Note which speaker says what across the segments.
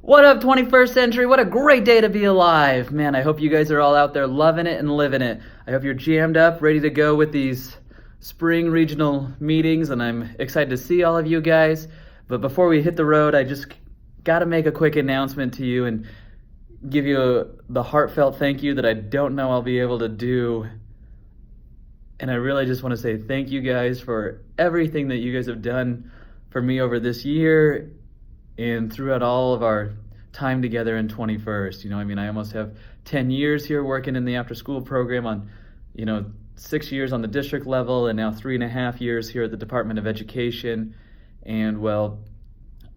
Speaker 1: What up, 21st century? What a great day to be alive. Man, I hope you guys are all out there loving it and living it. I hope you're jammed up, ready to go with these spring regional meetings, and I'm excited to see all of you guys. But before we hit the road, I just got to make a quick announcement to you and give you the heartfelt thank you that I don't know I'll be able to do. And I really just want to say thank you guys for everything that you guys have done for me over this year and throughout all of our time together in 21st. I almost have 10 years here working in the after-school program on, 6 years on the district level and now 3.5 years here at the Department of Education. And well,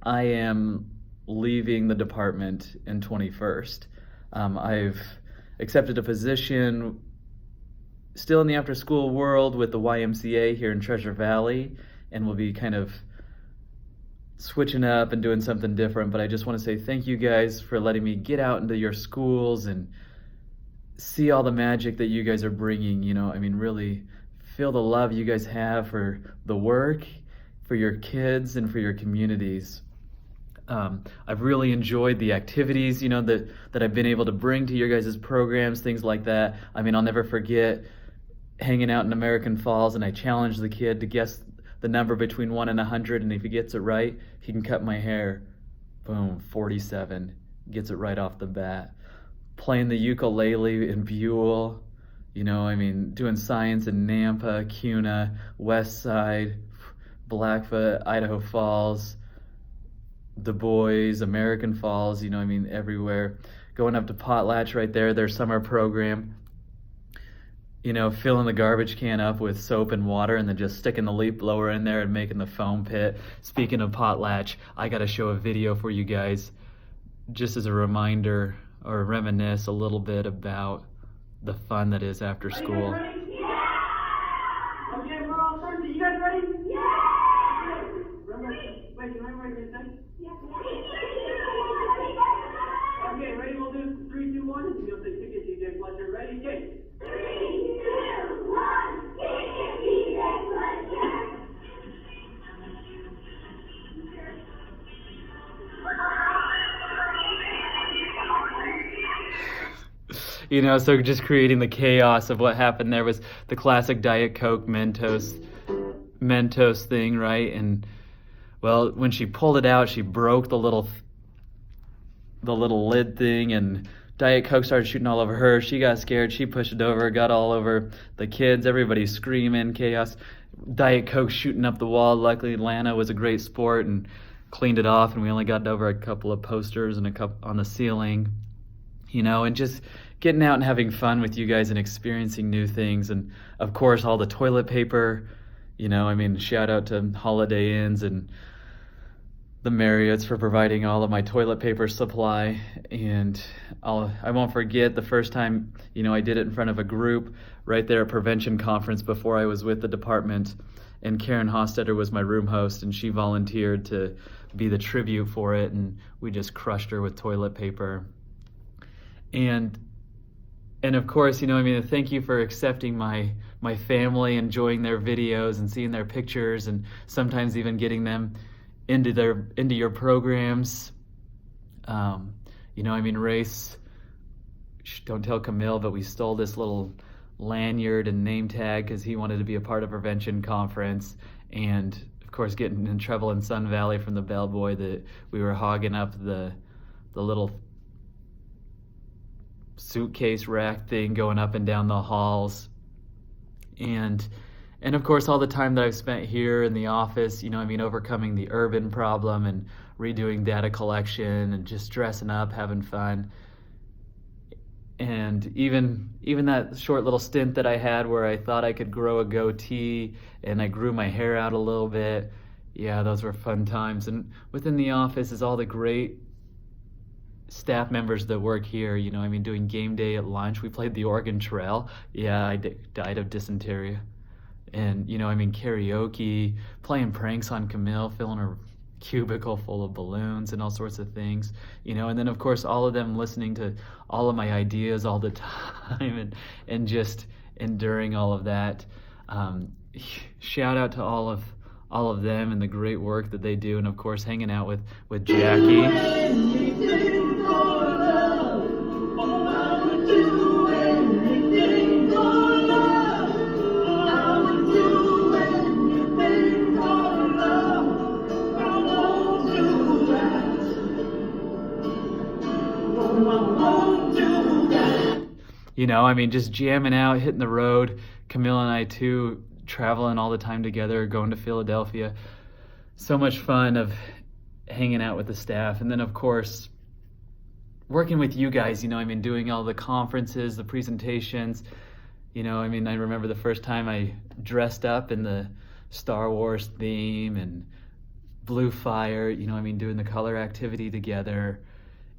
Speaker 1: I am leaving the department in 21st. I've accepted a position still in the after-school world with the YMCA here in Treasure Valley, and will be kind of switching up and doing something different. But I just want to say thank you guys for letting me get out into your schools and see all the magic that you guys are bringing. Really feel the love you guys have for the work, for your kids, and for your communities. I've really enjoyed the activities, that I've been able to bring to your guys' programs, things like that. I'll never forget hanging out in American Falls, and I challenged the kid to guess the number between 1 and 100, and if he gets it right, he can cut my hair. Boom, 47. Gets it right off the bat. Playing the ukulele in Buell, doing science in Nampa, Cuna, West Side, Blackfoot, Idaho Falls, Du Bois, American Falls, everywhere. Going up to Potlatch right there, their summer program. Filling the garbage can up with soap and water and then just sticking the leaf blower in there and making the foam pit. Speaking of Potlatch, I got to show a video for you guys just as a reminder or reminisce a little bit about the fun that is after school.
Speaker 2: Okay, we're all starting. You guys ready? Yeah! Remember, wait, can I write this down? Okay, ready? We'll do 3, 2, 1, and you'll say ticket, DJ Fletcher. Ready? Okay. 3, 2, 1, ticket, DJ Fletcher.
Speaker 1: So just creating the chaos of what happened there was the classic Diet Coke Mentos thing, right? And well, when she pulled it out, she broke the little lid thing, and Diet Coke started shooting all over her. She got scared. She pushed it over, got all over the kids. Everybody screaming, chaos. Diet Coke shooting up the wall. Luckily, Atlanta was a great sport and cleaned it off, and we only got over a couple of posters and a couple on the ceiling, and just getting out and having fun with you guys and experiencing new things. And of course, all the toilet paper, shout out to Holiday Inns and the Marriotts for providing all of my toilet paper supply. And I won't forget the first time, I did it in front of a group right there at Prevention Conference before I was with the department. And Karen Hostetter was my room host, and she volunteered to be the tribute for it. And we just crushed her with toilet paper. And of course, thank you for accepting my family, enjoying their videos and seeing their pictures, and sometimes even getting them into your programs. Race, don't tell Camille, but we stole this little lanyard and name tag because he wanted to be a part of Prevention Conference, and of course getting in trouble in Sun Valley from the bellboy that we were hogging up the little suitcase rack thing going up and down the halls. And of course all the time that I've spent here in the office, overcoming the urban problem and redoing data collection and just dressing up, having fun. And even that short little stint that I had where I thought I could grow a goatee and I grew my hair out a little bit. Yeah, those were fun times. And within the office is all the great staff members that work here, doing game day at lunch. We played the Oregon Trail. Yeah, I died of dysentery. And, karaoke, playing pranks on Camille, filling her cubicle full of balloons and all sorts of things, and then of course all of them listening to all of my ideas all the time and just enduring all of that. Shout out to all of them and the great work that they do, and of course hanging out with Jackie. You know, I mean, just jamming out, hitting the road. Camille and I too, traveling all the time together, going to Philadelphia. So much fun of hanging out with the staff. And then, of course, working with you guys, you know, I mean, doing all the conferences, the presentations. You know, I mean, I remember the first time I dressed up in the Star Wars theme and Blue Fire, you know, I mean, doing the color activity together.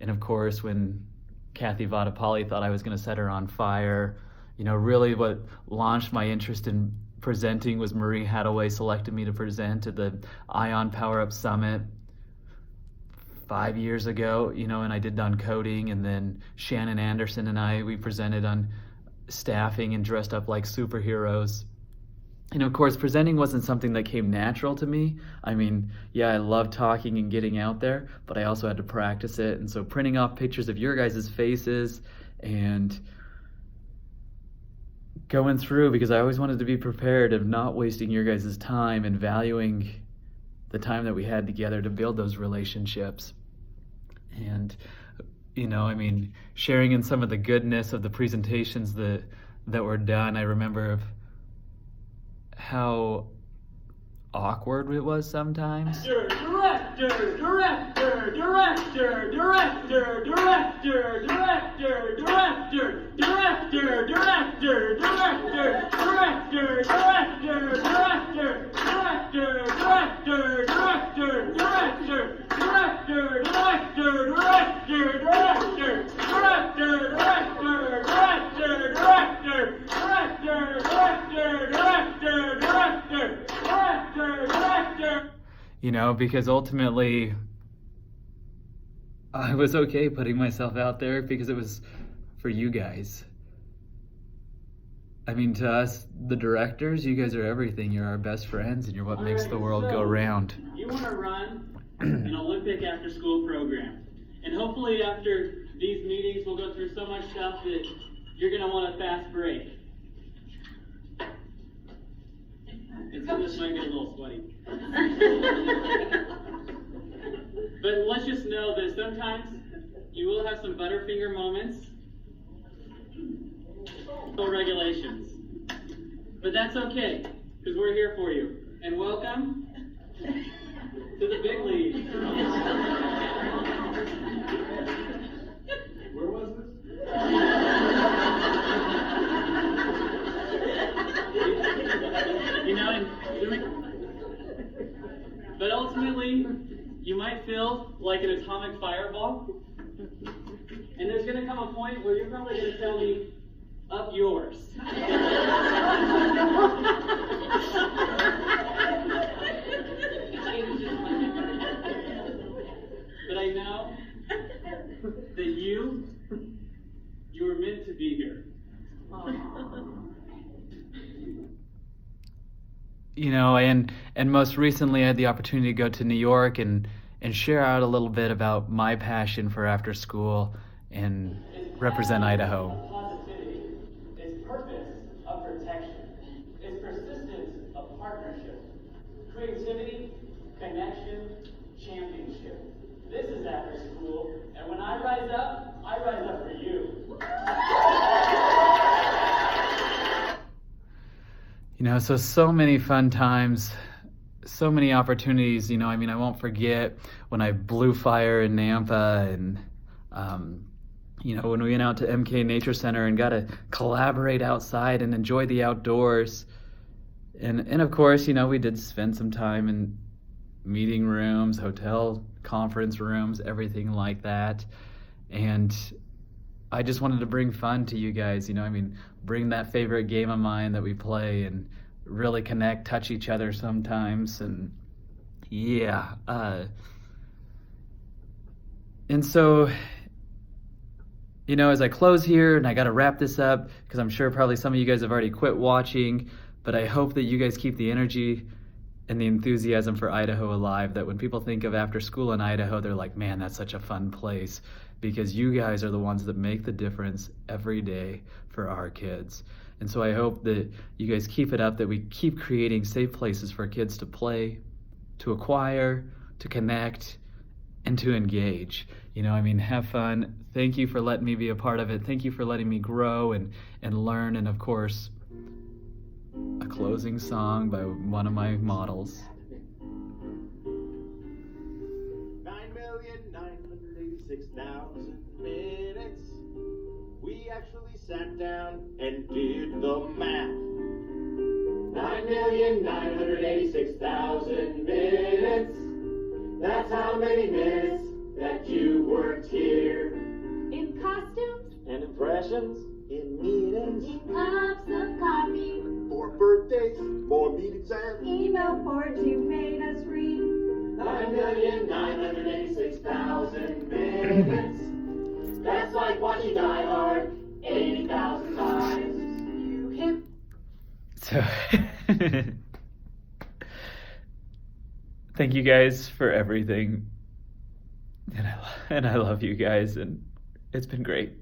Speaker 1: And of course, when Kathy Vatapalli thought I was going to set her on fire, you know, really what launched my interest in presenting was Marie Hadaway selected me to present at the Ion Power Up Summit 5 years ago, you know, and I did on coding, and then Shannon Anderson and we presented on staffing and dressed up like superheroes. And of course, presenting wasn't something that came natural to me. I mean, yeah, I love talking and getting out there, but I also had to practice it. And so printing off pictures of your guys' faces and going through, because I always wanted to be prepared of not wasting your guys' time and valuing the time that we had together to build those relationships. And, you know, I mean, sharing in some of the goodness of the presentations that were done. I remember how awkward it was sometimes. You know, because ultimately I was okay putting myself out there because it was for you guys. I mean, to us, the directors, you guys are everything. You're our best friends, and you're what makes the world go round.
Speaker 3: You want to run an Olympic after-school program. And hopefully after these meetings, we'll go through so much stuff that you're going to want a fast break. And so this might get a little sweaty. But let's just know that sometimes you will have some Butterfinger moments. No regulations. But that's okay, because we're here for you. And welcome to the big leagues.
Speaker 2: Where was this?
Speaker 3: You know, but ultimately, you might feel like an atomic fireball. And there's going to come a point where you're probably going to tell me, up yours. But I know that you were meant to be here.
Speaker 1: You know, and most recently I had the opportunity to go to New York and share out a little bit about my passion for after school and represent Idaho.
Speaker 3: It's purpose of protection. It's persistence of partnership. Creativity, connection, championship. This is after school, and when I rise up for you.
Speaker 1: You know, so many fun times, so many opportunities. You know, I mean, I won't forget when I blew fire in Nampa, and you know, when we went out to MK Nature Center and got to collaborate outside and enjoy the outdoors. And of course, you know, we did spend some time in meeting rooms, hotel conference rooms, everything like that. And I just wanted to bring fun to you guys, you know, I mean, bring that favorite game of mine that we play and really connect, touch each other sometimes. And yeah, and so, you know, as I close here, and I got to wrap this up because I'm sure probably some of you guys have already quit watching, but I hope that you guys keep the energy and the enthusiasm for Idaho alive, that when people think of after school in Idaho, they're like, man, that's such a fun place, because you guys are the ones that make the difference every day for our kids. And so I hope that you guys keep it up, that we keep creating safe places for kids to play, to acquire, to connect, and to engage. I mean, have fun. Thank you for letting me be a part of it. Thank you for letting me grow and learn. And of course, a closing song by one of my models.
Speaker 4: 9,986,000 minutes. We actually sat down and did the math. 9,986,000 minutes. That's how many minutes that you worked here.
Speaker 5: In costumes,
Speaker 4: And impressions, in meetings,
Speaker 5: in cups of coffee,
Speaker 4: 4 birthdays, more meetings and
Speaker 5: email boards you made us read.
Speaker 4: 9,986,000 minutes. That's like watching Die Hard 80,000 times.
Speaker 5: You hit
Speaker 1: So, thank you guys for everything. And I love you guys, and it's been great.